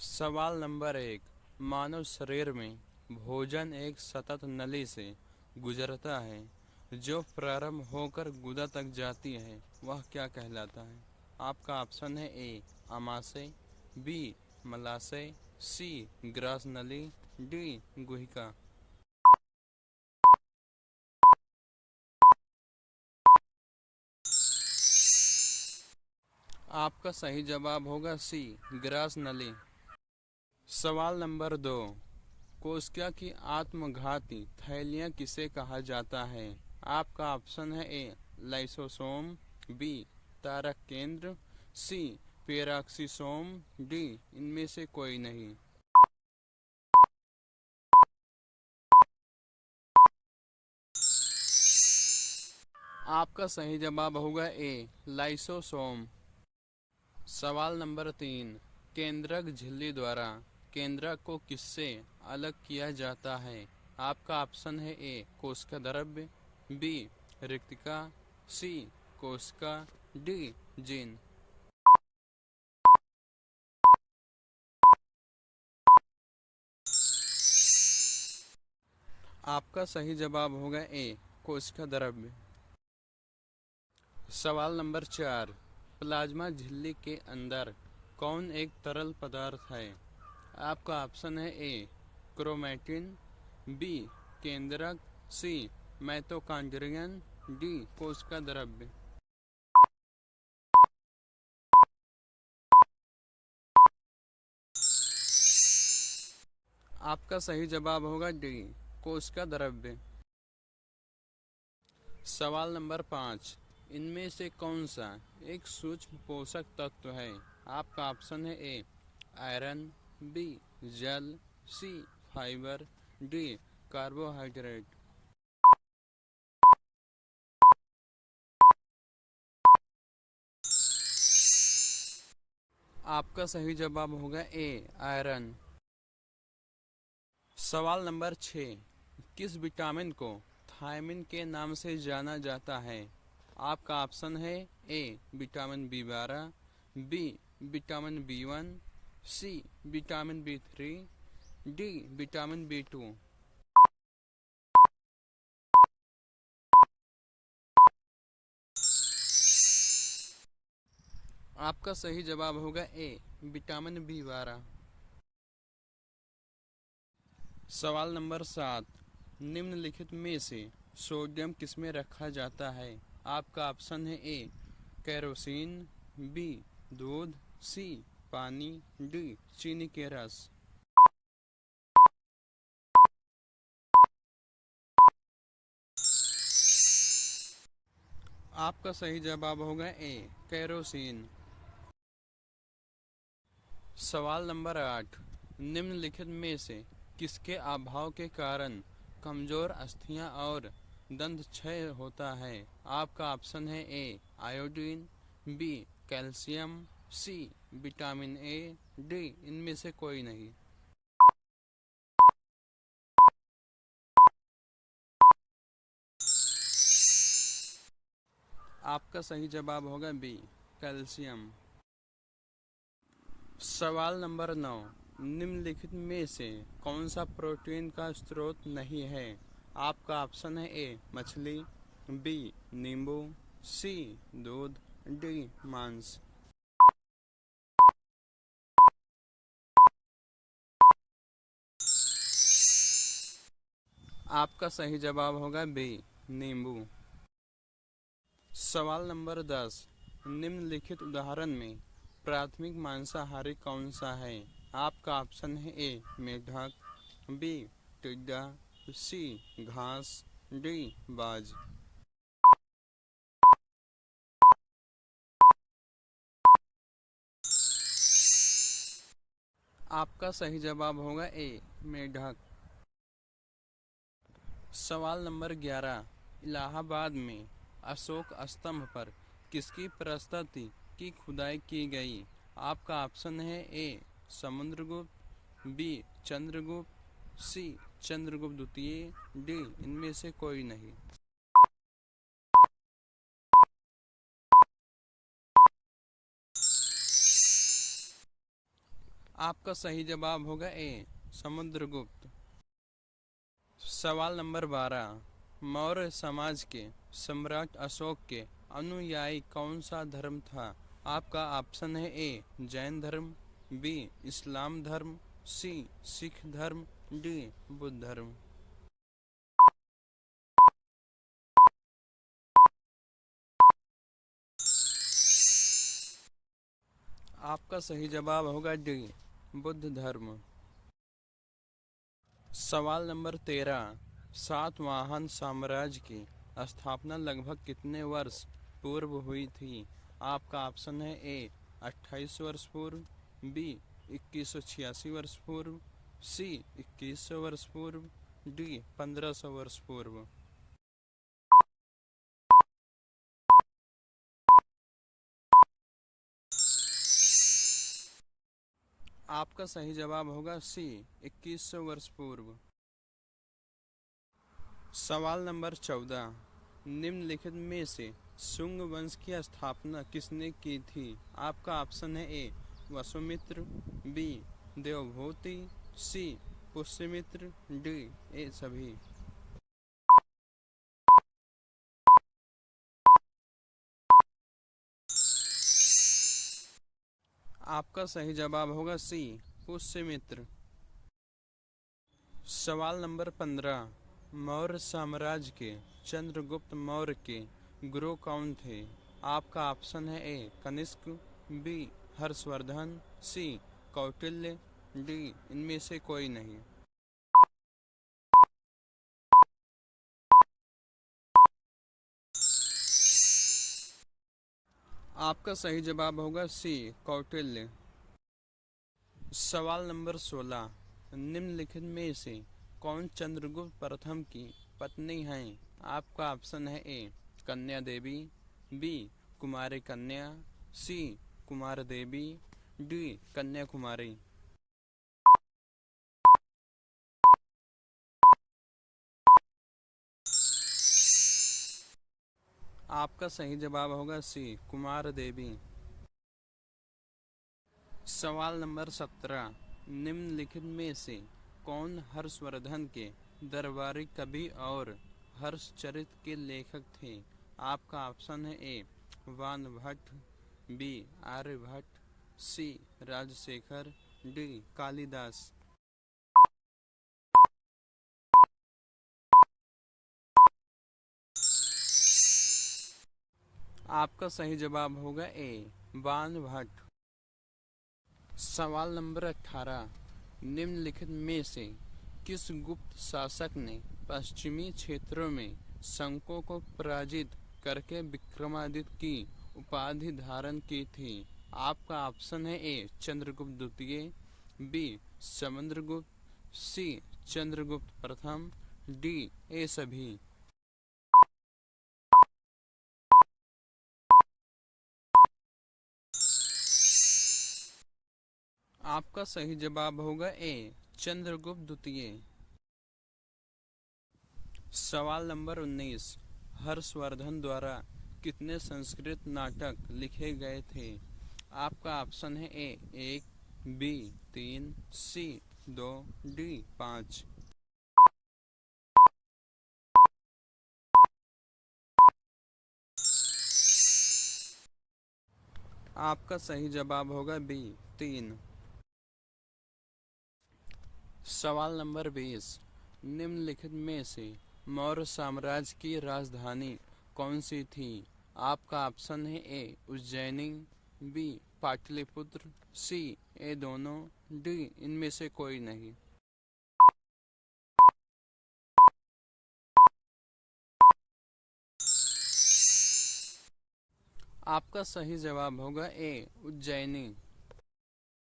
सवाल नंबर 1। मानव शरीर में भोजन एक सतत नली से गुजरता है जो प्रारंभ होकर गुदा तक जाती है, वह क्या कहलाता है? आपका ऑप्शन है ए आमाशय, बी मलाशय, सी ग्रास नली, डी गुहिका। आपका सही जवाब होगा सी ग्रास नली। सवाल नंबर 2। कोशिका की आत्मघाती थैलियाँ किसे कहा जाता है? आपका ऑप्शन है ए लाइसोसोम, बी तारक केंद्र, सी पेराक्सीसोम, डी इनमें से कोई नहीं। आपका सही जवाब होगा ए लाइसोसोम। सवाल नंबर 3। केंद्रक झिल्ली द्वारा केंद्रक को किससे अलग किया जाता है? आपका ऑप्शन है ए कोशिका द्रव्य, बी रिक्तिका, सी कोशिका, डी जीन। आपका सही जवाब होगा ए कोशिका द्रव्य। सवाल नंबर 4। प्लाज्मा झिल्ली के अंदर कौन एक तरल पदार्थ है? आपका ऑप्शन है ए क्रोमैटिन, बी केंद्रक, सी माइटोकॉन्ड्रियन, डी कोशिका द्रव्य। आपका सही जवाब होगा डी कोशिका द्रव्य। सवाल नंबर 5। इनमें से कौन सा एक सूक्ष्म पोषक तत्व है? आपका ऑप्शन है ए आयरन, बी जल, सी फाइबर, डी कार्बोहाइड्रेट। आपका सही जवाब होगा ए आयरन। सवाल नंबर 6। किस विटामिन को थायमिन के नाम से जाना जाता है? आपका ऑप्शन है A vitamin B12, B vitamin B1, C vitamin B3, D vitamin B2। आपका सही जवाब होगा ए विटामिन B12। सवाल नंबर 7। निम्नलिखित में से सोडियम किसमें रखा जाता है? आपका ऑप्शन है ए केरोसिन, बी दूध, सी पानी, डी चीनी के रस। आपका सही जवाब होगा ए केरोसिन। सवाल नंबर 8। निम्नलिखित में से किसके अभाव के कारण कमजोर अस्थियां और दंत क्षय होता है? आपका ऑप्शन है A iodine, B calcium, C vitamin A, D इनमें से कोई नहीं। आपका सही जवाब होगा बी कैल्शियम। सवाल नंबर 9। निम्नलिखित में से कौन सा प्रोटीन का स्रोत नहीं है? आपका ऑप्शन है ए मछली, बी नींबू, सी दूध, डी मांस। आपका सही जवाब होगा बी नींबू। सवाल नंबर 10। निम्नलिखित उदाहरण में प्राथमिक मांसाहारी कौन सा है? आपका ऑप्शन है ए मेढक, बी टिड्डा, सी घास, डी बाज। आपका सही जवाब होगा ए मेढक। सवाल नंबर 11। इलाहाबाद में अशोक स्तंभ पर किसकी प्रस्तुति की खुदाई की गई? आपका ऑप्शन है ए समुद्रगुप्त, बी चंद्रगुप्त, सी चंद्रगुप्त द्वितीय, डी इनमें से कोई नहीं। आपका सही जवाब होगा ए समुद्रगुप्त। सवाल नंबर 12, मौर्य समाज के सम्राट अशोक के अनुयायी कौन सा धर्म था? आपका ऑप्शन है ए जैन धर्म, बी इस्लाम धर्म, सी सिख धर्म, डी बुद्ध धर्म। आपका सही जवाब होगा डी बुद्ध धर्म। सवाल नंबर 13, सातवाहन साम्राज्य की स्थापना लगभग कितने वर्ष पूर्व हुई थी? आपका ऑप्शन है ए 28 वर्ष पूर्व, बी 2186 वर्ष पूर्व, सी 2100 वर्ष पूर्व, डी 1500 वर्ष पूर्व। आपका सही जवाब होगा सी 2100 वर्ष पूर्व। सवाल नंबर 14, निम्नलिखित में से शुंग वंश की स्थापना किसने की थी? आपका ऑप्शन है A Vasumitra, B Devabhuti, C Pushyamitra, D A सभी। आपका सही जवाब होगा सी पुष्यमित्र। सवाल नंबर 15, मौर्य साम्राज्य के चंद्रगुप्त मौर्य के गुरु कौन थे? आपका ऑप्शन है ए कनिष्क, बी हर्षवर्धन, सी कौटिल्य, डी इनमें से कोई नहीं। आपका सही जवाब होगा सी कौटिल्य। सवाल नंबर 16, निम्नलिखित में से कौन चंद्रगुप्त प्रथम की पत्नी हैं? आपका ऑप्शन है ए कन्या देवी, बी कुमारी कन्या, सी कुमार देवी, डी कन्या कुमारी। आपका सही जवाब होगा सी कुमार देवी। सवाल नंबर 17, निम्नलिखित में से कौन हर्षवर्धन के दरबारी कवि और हर्षचरित के लेखक थे? आपका ऑप्शन है ए वानभट्ट, बी आर्यभट्ट, सी राजशेखर, डी कालिदास। आपका सही जवाब होगा ए वानभट्ट। सवाल नंबर 18, निम्नलिखित में से किस गुप्त शासक ने पश्चिमी क्षेत्रों में शंकों को पराजित करके विक्रमादित्य की उपाधि धारण की थी? आपका ऑप्शन है ए चंद्रगुप्त द्वितीय, बी समुद्रगुप्त, सी चंद्रगुप्त प्रथम, डी ए सभी। आपका सही जवाब होगा ए चंद्रगुप्त द्वितीय। सवाल नंबर 19, हर्षवर्धन द्वारा कितने संस्कृत नाटक लिखे गए थे? आपका ऑप्शन है ए 1, बी 3, सी 2, डी 5। आपका सही जवाब होगा बी 3। सवाल नंबर 20, निम्नलिखित में से मौर्य साम्राज्य की राजधानी कौन सी थी? आपका ऑप्शन है ए उज्जैनी, बी पाटलिपुत्र, सी ए दोनों, डी इनमें से कोई नहीं। आपका सही जवाब होगा ए उज्जैनी।